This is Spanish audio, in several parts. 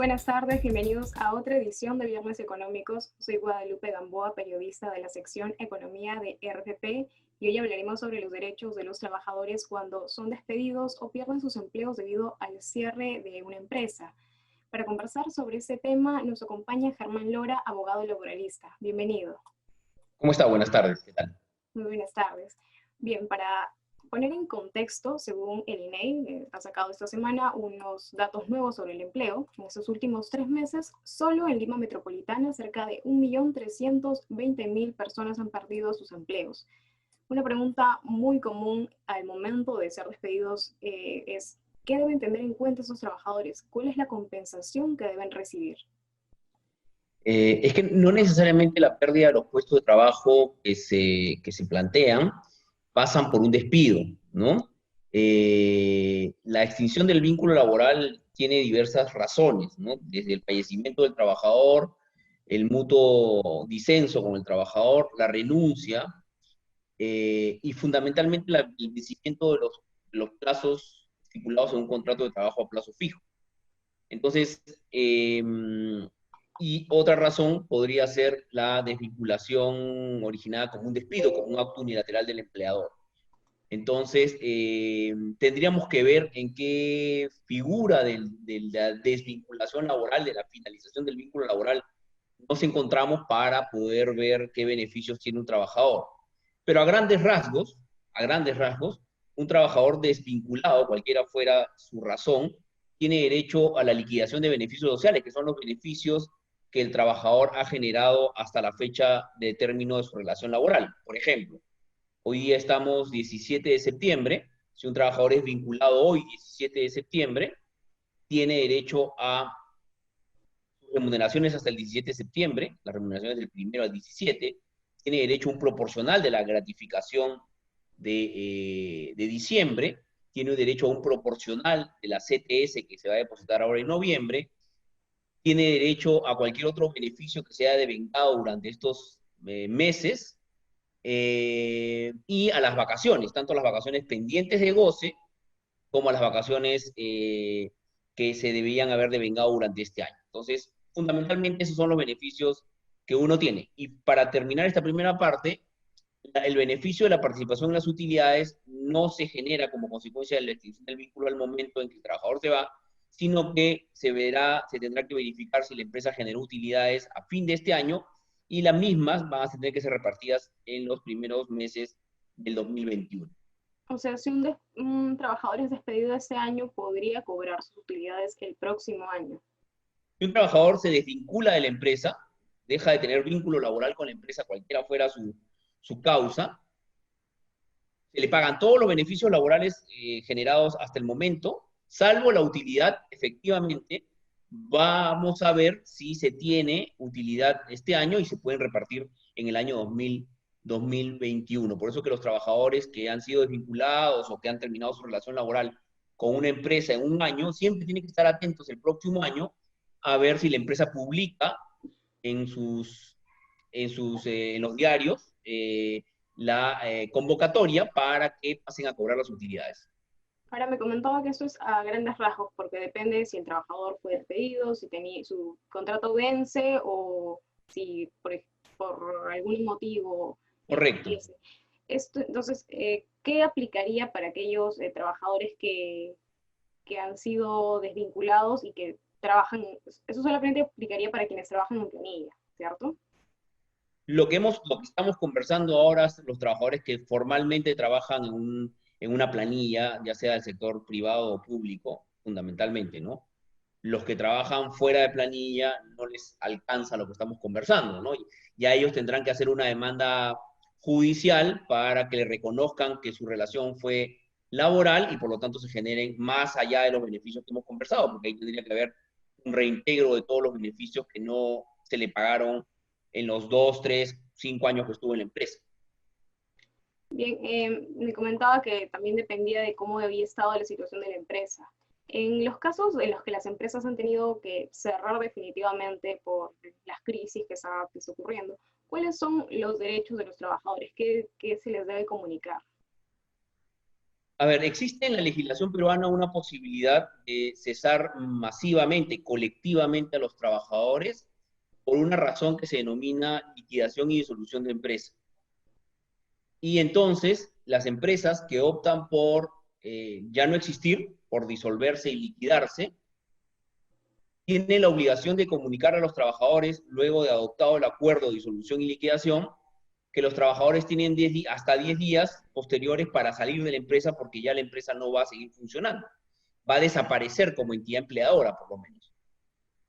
buenas tardes, bienvenidos a otra edición de Viernes Económicos. Soy Guadalupe Gamboa, periodista de la sección Economía de RPP, y hoy hablaremos sobre los derechos de los trabajadores cuando son despedidos o pierden sus empleos debido al cierre de una empresa. Para conversar sobre ese tema nos acompaña Germán Lora, abogado laboralista. Bienvenido. ¿Cómo está? Buenas tardes, ¿qué tal? Muy buenas tardes. Bien, para poner en contexto, según el INEI, ha sacado esta semana unos datos nuevos sobre el empleo. En estos últimos 3 meses, solo en Lima Metropolitana, cerca de 1.320.000 personas han perdido sus empleos. Una pregunta muy común al momento de ser despedidos es, ¿qué deben tener en cuenta esos trabajadores? ¿Cuál es la compensación que deben recibir? Es que no necesariamente la pérdida de los puestos de trabajo que se plantean pasan por un despido, ¿no? La extinción del vínculo laboral tiene diversas razones, ¿no? Desde el fallecimiento del trabajador, el mutuo disenso con el trabajador, la renuncia y fundamentalmente el vencimiento de los plazos estipulados en un contrato de trabajo a plazo fijo. Entonces, y otra razón podría ser la desvinculación originada como un despido, como un acto unilateral del empleador. Entonces, tendríamos que ver en qué figura de la desvinculación laboral, de la finalización del vínculo laboral, nos encontramos para poder ver qué beneficios tiene un trabajador. Pero a grandes rasgos, un trabajador desvinculado, cualquiera fuera su razón, tiene derecho a la liquidación de beneficios sociales, que son los beneficios que el trabajador ha generado hasta la fecha de término de su relación laboral. Por ejemplo, hoy día estamos 17 de septiembre, si un trabajador es vinculado hoy, 17 de septiembre, tiene derecho a remuneraciones hasta el 17 de septiembre, las remuneraciones del 1 al 17, tiene derecho a un proporcional de la gratificación de diciembre, tiene derecho a un proporcional de la CTS que se va a depositar ahora en noviembre, tiene derecho a cualquier otro beneficio que sea devengado durante estos meses, y a las vacaciones, tanto las vacaciones pendientes de goce como a las vacaciones que se debían haber devengado durante este año. Entonces, fundamentalmente esos son los beneficios que uno tiene. Y para terminar esta primera parte, el beneficio de la participación en las utilidades no se genera como consecuencia de la extinción del vínculo al momento en que el trabajador se va, sino que se tendrá que verificar si la empresa generó utilidades a fin de este año y las mismas van a tener que ser repartidas en los primeros meses del 2021. O sea, si un trabajador es despedido este año, podría cobrar sus utilidades el próximo año. Si un trabajador se desvincula de la empresa, deja de tener vínculo laboral con la empresa, cualquiera fuera su causa, se le pagan todos los beneficios laborales generados hasta el momento, salvo la utilidad, efectivamente, vamos a ver si se tiene utilidad este año y se pueden repartir en el año 2021. Por eso que los trabajadores que han sido desvinculados o que han terminado su relación laboral con una empresa en un año, siempre tienen que estar atentos el próximo año a ver si la empresa publica en en los diarios la convocatoria para que pasen a cobrar las utilidades. Ahora me comentaba que esto es a grandes rasgos, porque depende si el trabajador fue despedido, si su contrato vence o si por algún motivo Correcto. fallece. Entonces, ¿qué aplicaría para aquellos trabajadores que han sido desvinculados y que trabajan? Eso solamente aplicaría para quienes trabajan en planilla, ¿cierto? Lo que estamos conversando ahora es los trabajadores que formalmente trabajan en una planilla, ya sea del sector privado o público, fundamentalmente, ¿no? Los que trabajan fuera de planilla no les alcanza lo que estamos conversando, ¿no? Y ya ellos tendrán que hacer una demanda judicial para que le reconozcan que su relación fue laboral y por lo tanto se generen más allá de los beneficios que hemos conversado, porque ahí tendría que haber un reintegro de todos los beneficios que no se le pagaron en los 2, 3, 5 años que estuvo en la empresa. Bien, me comentaba que también dependía de cómo había estado la situación de la empresa. En los casos en los que las empresas han tenido que cerrar definitivamente por las crisis que está ocurriendo, ¿cuáles son los derechos de los trabajadores? ¿Qué se les debe comunicar? A ver, existe en la legislación peruana una posibilidad de cesar masivamente, colectivamente a los trabajadores por una razón que se denomina liquidación y disolución de empresa. Y entonces, las empresas que optan por ya no existir, por disolverse y liquidarse, tienen la obligación de comunicar a los trabajadores, luego de adoptado el acuerdo de disolución y liquidación, que los trabajadores tienen hasta 10 días posteriores para salir de la empresa porque ya la empresa no va a seguir funcionando. Va a desaparecer como entidad empleadora, por lo menos.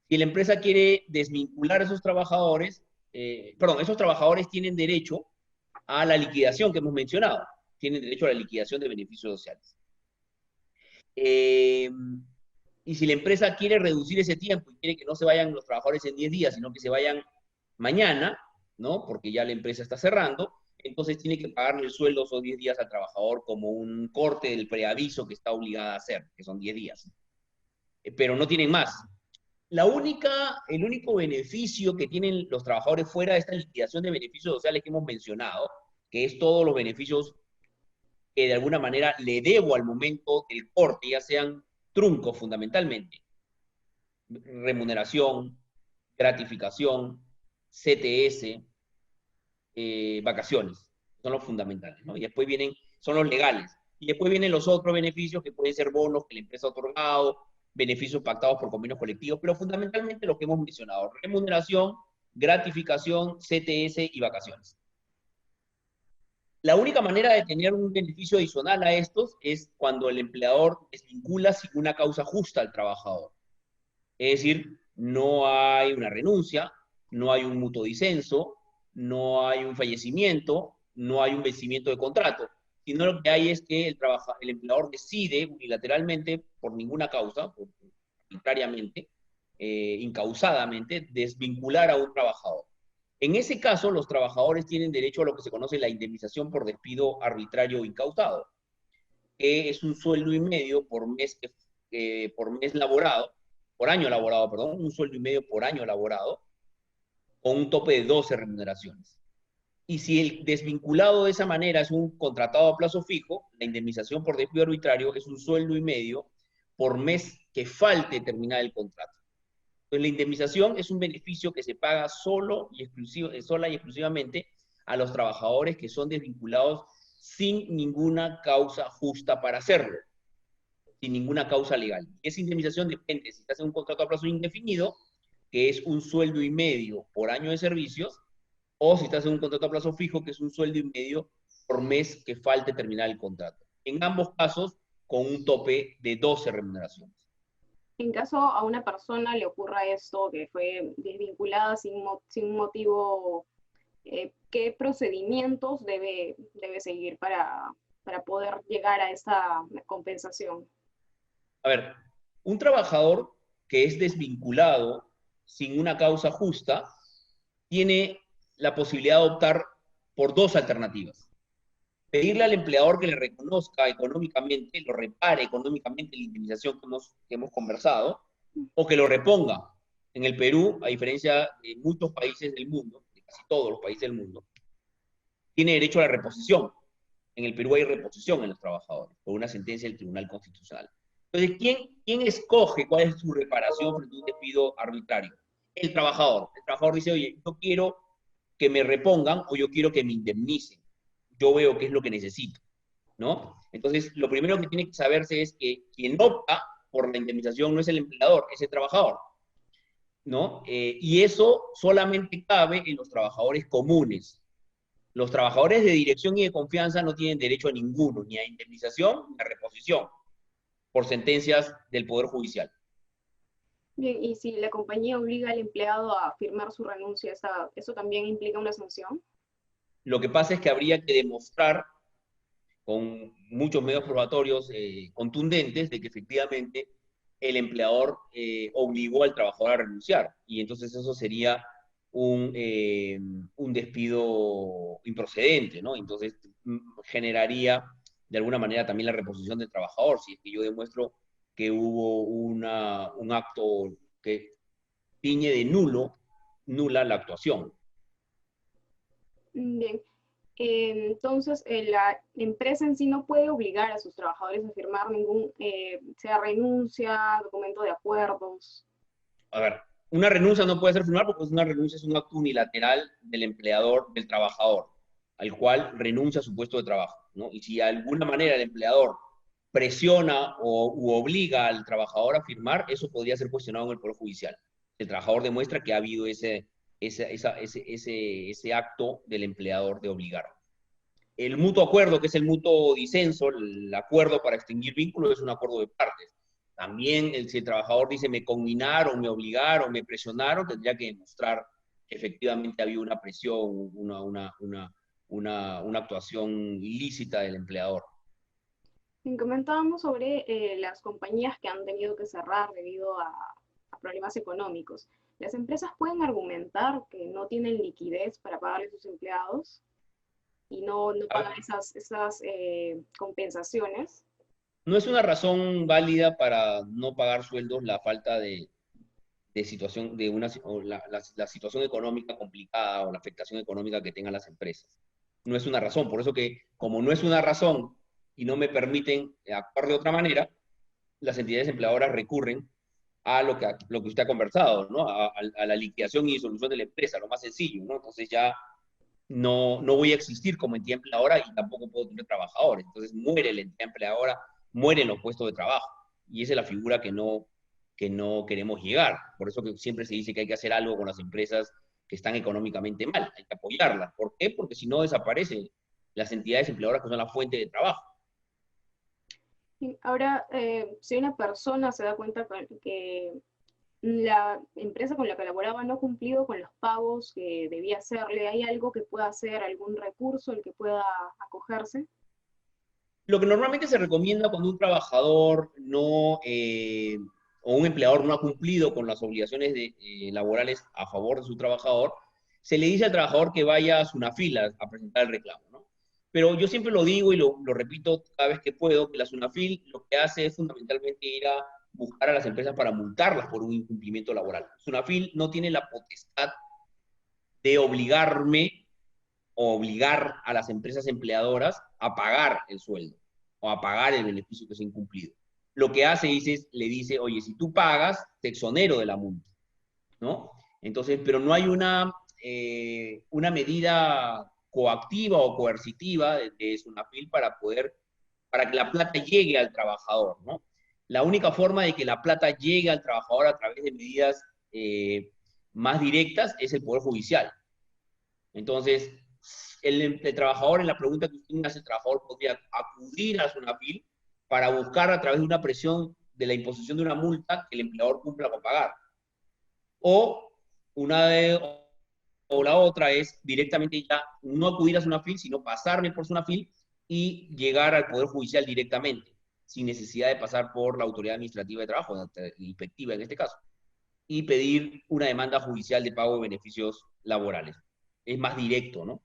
Si la empresa quiere desvincular a esos trabajadores, esos trabajadores tienen derecho a la liquidación que hemos mencionado, tienen derecho a la liquidación de beneficios sociales. Y si la empresa quiere reducir ese tiempo y quiere que no se vayan los trabajadores en 10 días, sino que se vayan mañana, ¿no? Porque ya la empresa está cerrando, entonces tiene que pagarle el sueldo esos 10 días al trabajador como un corte del preaviso que está obligada a hacer, que son 10 días. Pero no tienen más. El único beneficio que tienen los trabajadores fuera de esta liquidación de beneficios sociales que hemos mencionado, que es todos los beneficios que de alguna manera le debo al momento del corte, ya sean truncos fundamentalmente, remuneración, gratificación, CTS, vacaciones, son los fundamentales, ¿no? Y después son los legales. Y después vienen los otros beneficios que pueden ser bonos que la empresa ha otorgado, beneficios pactados por convenios colectivos, pero fundamentalmente lo que hemos mencionado, remuneración, gratificación, CTS y vacaciones. La única manera de tener un beneficio adicional a estos es cuando el empleador desvincula sin una causa justa al trabajador. Es decir, no hay una renuncia, no hay un mutuo disenso, no hay un fallecimiento, no hay un vencimiento de contrato, sino lo que hay es que el empleador decide unilateralmente, por ninguna causa, arbitrariamente, incausadamente, desvincular a un trabajador. En ese caso, los trabajadores tienen derecho a lo que se conoce la indemnización por despido arbitrario o incausado, que es un sueldo y medio por mes laborado, por año laborado, perdón, un sueldo y medio por año laborado, con un tope de 12 remuneraciones. Y si el desvinculado de esa manera es un contratado a plazo fijo, la indemnización por despido arbitrario es un sueldo y medio por mes que falte terminar el contrato. Entonces, la indemnización es un beneficio que se paga sola y exclusivamente a los trabajadores que son desvinculados sin ninguna causa justa para hacerlo, sin ninguna causa legal. Esa indemnización depende si estás en un contrato a plazo indefinido, que es un sueldo y medio por año de servicios, o si estás en un contrato a plazo fijo, que es un sueldo y medio por mes que falte terminar el contrato. En ambos casos, con un tope de 12 remuneraciones. En caso a una persona le ocurra esto, que fue desvinculada sin motivo, ¿qué procedimientos debe seguir para poder llegar a esta compensación? A ver, un trabajador que es desvinculado sin una causa justa tiene la posibilidad de optar por dos alternativas. Pedirle al empleador que le reconozca económicamente, lo repare económicamente la indemnización que hemos conversado, o que lo reponga. En el Perú, a diferencia de muchos países del mundo, de casi todos los países del mundo, tiene derecho a la reposición. En el Perú hay reposición en los trabajadores, por una sentencia del Tribunal Constitucional. Entonces, ¿quién escoge cuál es su reparación frente a un despido arbitrario? El trabajador. El trabajador dice, oye, yo quiero que me repongan o yo quiero que me indemnicen. Yo veo qué es lo que necesito, ¿no? Entonces, lo primero que tiene que saberse es que quien opta por la indemnización no es el empleador, es el trabajador, ¿no? Y eso solamente cabe en los trabajadores comunes. Los trabajadores de dirección y de confianza no tienen derecho a ninguno, ni a indemnización ni a reposición, por sentencias del Poder Judicial. Bien, y si la compañía obliga al empleado a firmar su renuncia, ¿eso también implica una sanción? Lo que pasa es que habría que demostrar con muchos medios probatorios contundentes de que efectivamente el empleador obligó al trabajador a renunciar. Y entonces eso sería un despido improcedente, ¿no? Entonces generaría de alguna manera también la reposición del trabajador, si es que yo demuestro que hubo un acto que tiñe de nula la actuación. Bien. Entonces, la empresa en sí no puede obligar a sus trabajadores a firmar ningún, sea renuncia, documento de acuerdos. A ver, una renuncia no puede ser firmada porque una renuncia es un acto unilateral del empleador, del trabajador, al cual renuncia a su puesto de trabajo, ¿no? Y si de alguna manera el empleador presiona u obliga al trabajador a firmar, eso podría ser cuestionado en el Poder Judicial. El trabajador demuestra que ha habido ese acto del empleador de obligar. El mutuo acuerdo, que es el mutuo disenso, el acuerdo para extinguir vínculos, es un acuerdo de partes. También, si el trabajador dice me conminaron, me obligaron, me presionaron, tendría que demostrar que efectivamente había una presión, una actuación ilícita del empleador. Y comentábamos sobre las compañías que han tenido que cerrar debido a problemas económicos. ¿Las empresas pueden argumentar que no tienen liquidez para pagarle a sus empleados y no pagar esas compensaciones? No es una razón válida para no pagar sueldos la falta de situación, o la situación económica complicada o la afectación económica que tengan las empresas. No es una razón. Por eso que, como no es una razón y no me permiten actuar de otra manera, las entidades empleadoras recurren a lo que usted ha conversado, ¿no? A la liquidación y disolución de la empresa, lo más sencillo, ¿no? Entonces ya no voy a existir como entidad empleadora y tampoco puedo tener trabajadores. Entonces muere la entidad empleadora, mueren los puestos de trabajo. Y esa es la figura que no queremos llegar. Por eso que siempre se dice que hay que hacer algo con las empresas que están económicamente mal, hay que apoyarlas. ¿Por qué? Porque si no desaparecen las entidades empleadoras que son la fuente de trabajo. Ahora, si una persona se da cuenta que la empresa con la que laboraba no ha cumplido con los pagos que debía hacerle, ¿hay algo que pueda hacer, algún recurso al que pueda acogerse? Lo que normalmente se recomienda cuando un trabajador o un empleador no ha cumplido con las obligaciones laborales a favor de su trabajador, se le dice al trabajador que vaya a SUNAFIL a presentar el reclamo, ¿no? Pero yo siempre lo digo y lo repito cada vez que puedo, que la SUNAFIL lo que hace es fundamentalmente ir a buscar a las empresas para multarlas por un incumplimiento laboral. SUNAFIL no tiene la potestad de obligarme o obligar a las empresas empleadoras a pagar el sueldo o a pagar el beneficio que se ha incumplido. Lo que hace es, le dice, oye, si tú pagas, te exonero de la multa, ¿no? Entonces, pero no hay una medida coactiva o coercitiva de SUNAFIL para que la plata llegue al trabajador, ¿no? La única forma de que la plata llegue al trabajador a través de medidas más directas es el Poder Judicial. Entonces, el trabajador, en la pregunta que usted me hace, el trabajador podría acudir a SUNAFIL para buscar a través de una presión de la imposición de una multa que el empleador cumpla con pagar. O, o la otra es directamente ya no acudir a SUNAFIL, sino pasarme por SUNAFIL y llegar al Poder Judicial directamente, sin necesidad de pasar por la Autoridad Administrativa de Trabajo, la inspectiva en este caso, y pedir una demanda judicial de pago de beneficios laborales. Es más directo, ¿no?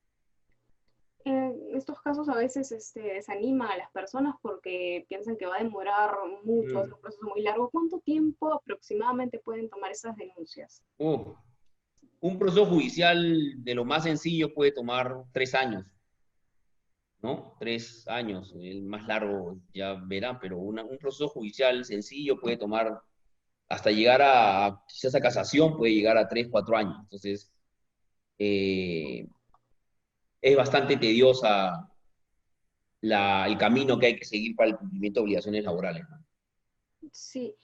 En estos casos a veces desanima a las personas porque piensan que va a demorar mucho, es un proceso muy largo. ¿Cuánto tiempo aproximadamente pueden tomar esas denuncias? Un proceso judicial de lo más sencillo puede tomar 3 años, ¿no? 3 años, el más largo ya verán, pero un proceso judicial sencillo puede tomar hasta llegar quizás a casación, puede llegar a 3, 4 años. Entonces, eh, es bastante tediosa el camino que hay que seguir para el cumplimiento de obligaciones laborales, ¿no? Sí.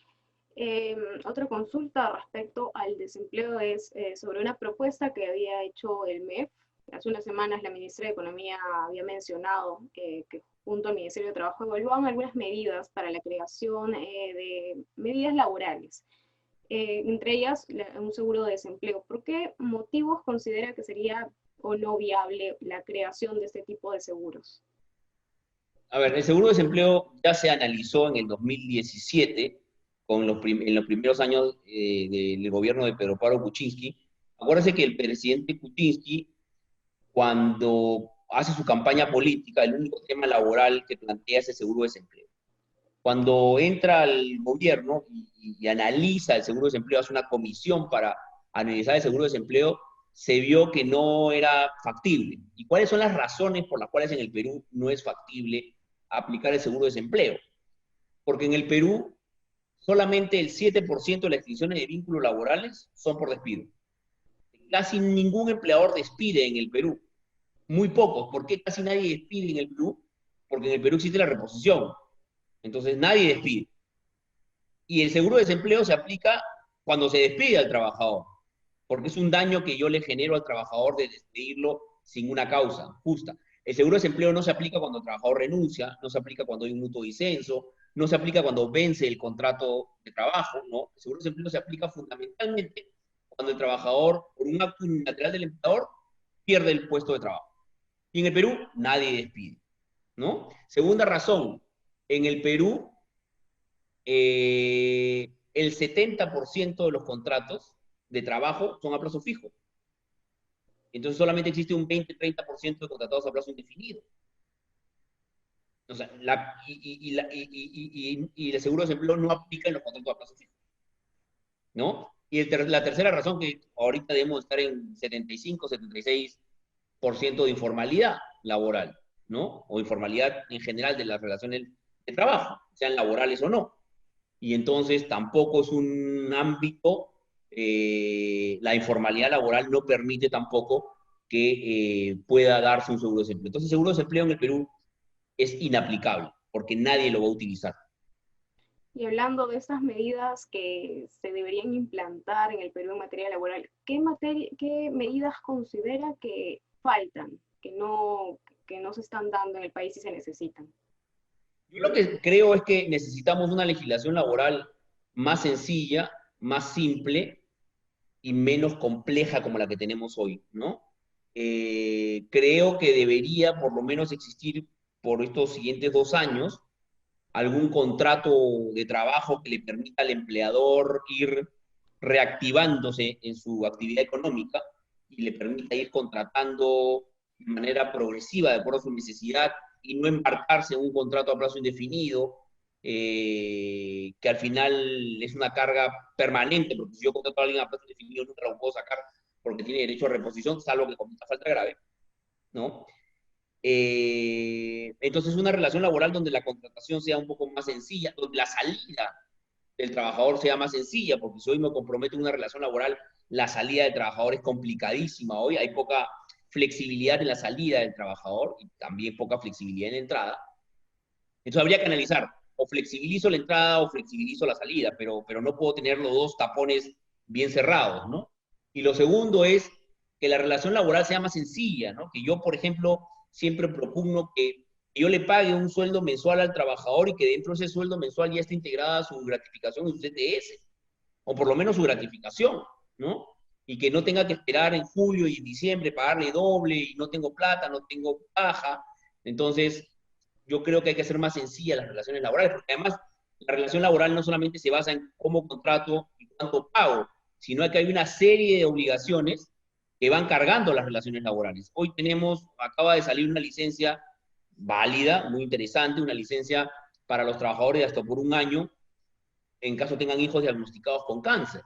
Otra consulta respecto al desempleo es sobre una propuesta que había hecho el MEF. Hace unas semanas la ministra de Economía había mencionado que junto al Ministerio de Trabajo evaluaban algunas medidas para la creación de medidas laborales, entre ellas un seguro de desempleo. ¿Por qué motivos considera que sería o no viable la creación de este tipo de seguros? A ver, el seguro de desempleo ya se analizó en el 2017, en los primeros años del gobierno de Pedro Pablo Kuczynski. Acuérdense que el presidente Kuczynski, cuando hace su campaña política, el único tema laboral que plantea es el seguro de desempleo. Cuando entra al gobierno y analiza el seguro de desempleo, hace una comisión para analizar el seguro de desempleo, se vio que no era factible. ¿Y cuáles son las razones por las cuales en el Perú no es factible aplicar el seguro de desempleo? Porque en el Perú solamente el 7% de las extinciones de vínculos laborales son por despido. Casi ningún empleador despide en el Perú. Muy pocos. ¿Por qué casi nadie despide en el Perú? Porque en el Perú existe la reposición. Entonces nadie despide. Y el seguro de desempleo se aplica cuando se despide al trabajador, porque es un daño que yo le genero al trabajador de despedirlo sin una causa justa. El seguro de desempleo no se aplica cuando el trabajador renuncia, no se aplica cuando hay un mutuo disenso, no se aplica cuando vence el contrato de trabajo, ¿no? El seguro de desempleo se aplica fundamentalmente cuando el trabajador, por un acto unilateral del empleador, pierde el puesto de trabajo. Y en el Perú nadie despide, ¿no? Segunda razón, en el Perú el 70% de los contratos de trabajo son a plazo fijo. Entonces solamente existe un 20-30% de contratados a plazo indefinido. O sea, el seguro de desempleo no aplica en los contratos a plazo fijo, ¿no? Y la tercera razón, que ahorita debemos estar en 75-76% de informalidad laboral, ¿no? O informalidad en general de las relaciones de trabajo, sean laborales o no. Y entonces tampoco es un ámbito, la informalidad laboral no permite tampoco que pueda darse un seguro de desempleo. Entonces el seguro de desempleo en el Perú es inaplicable, porque nadie lo va a utilizar. Y hablando de estas medidas que se deberían implantar en el Perú en materia laboral, ¿qué medidas considera que faltan, que no se están dando en el país y se necesitan? Yo lo que creo es que necesitamos una legislación laboral más sencilla, más simple y menos compleja como la que tenemos hoy, ¿no? Creo que debería por lo menos existir por estos siguientes 2 años algún contrato de trabajo que le permita al empleador ir reactivándose en su actividad económica y le permita ir contratando de manera progresiva, de acuerdo a su necesidad, y no embarcarse en un contrato a plazo indefinido, que al final es una carga permanente, porque si yo contrato a alguien a plazo indefinido nunca lo puedo sacar porque tiene derecho a reposición, salvo que cometa falta grave, ¿no? Entonces, una relación laboral donde la contratación sea un poco más sencilla, donde la salida del trabajador sea más sencilla, porque si hoy me comprometo en una relación laboral, la salida del trabajador es complicadísima. Hoy hay poca flexibilidad en la salida del trabajador y también poca flexibilidad en la entrada. Entonces habría que analizar, o flexibilizo la entrada o flexibilizo la salida, pero no puedo tener los dos tapones bien cerrados, ¿no? Y lo segundo es que la relación laboral sea más sencilla, ¿no? Que yo, por ejemplo, siempre propugno que yo le pague un sueldo mensual al trabajador y que dentro de ese sueldo mensual ya esté integrada su gratificación y su CTS, o por lo menos su gratificación, ¿no? Y que no tenga que esperar en julio y en diciembre pagarle doble y no tengo plata, no tengo paja. Entonces, yo creo que hay que hacer más sencillas las relaciones laborales, porque además la relación laboral no solamente se basa en cómo contrato y cuánto pago, sino que hay una serie de obligaciones que van cargando las relaciones laborales. Hoy acaba de salir una licencia válida, muy interesante, una licencia para los trabajadores de hasta por un año, en caso tengan hijos diagnosticados con cáncer,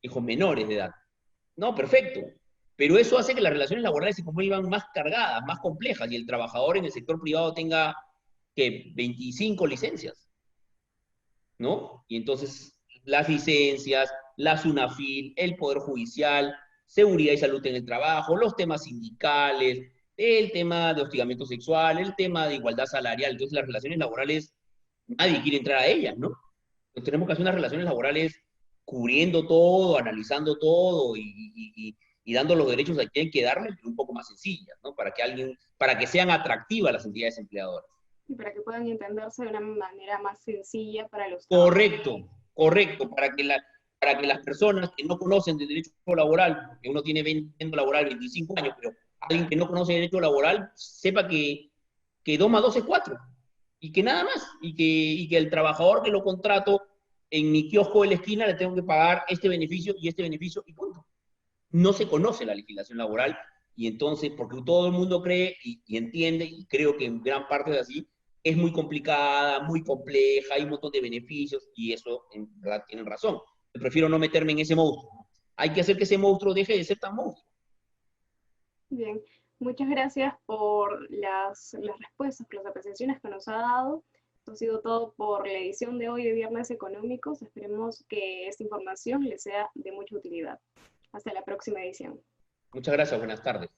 hijos menores de edad. No, perfecto. Pero eso hace que las relaciones laborales se vuelvan más cargadas, más complejas, y el trabajador en el sector privado tenga que 25 licencias, ¿no? Y entonces las licencias, la SUNAFIL, el Poder Judicial, seguridad y salud en el trabajo, los temas sindicales, el tema de hostigamiento sexual, el tema de igualdad salarial. Entonces las relaciones laborales, nadie quiere entrar a ellas, ¿no? Entonces tenemos que hacer unas relaciones laborales cubriendo todo, analizando todo y dando los derechos a quien hay que darle, pero un poco más sencillas, ¿no? Para que sean atractivas las entidades empleadoras. Y para que puedan entenderse de una manera más sencilla para los trabajadores. Correcto, correcto, para que las personas que no conocen de derecho laboral, porque uno tiene 20 laboral 25 años, pero alguien que no conoce de derecho laboral sepa que 2 más 2 es 4, y que nada más, y que el trabajador que lo contrato en mi kiosco de la esquina le tengo que pagar este beneficio y punto. No se conoce la legislación laboral, y entonces, porque todo el mundo cree y entiende, y creo que en gran parte es así, es muy complicada, muy compleja, hay un montón de beneficios, y eso en verdad tienen razón. Yo prefiero no meterme en ese monstruo. Hay que hacer que ese monstruo deje de ser tan monstruo. Bien, muchas gracias por las respuestas, por las apreciaciones que nos ha dado. Esto ha sido todo por la edición de hoy de Viernes Económicos. Esperemos que esta información les sea de mucha utilidad. Hasta la próxima edición. Muchas gracias, buenas tardes.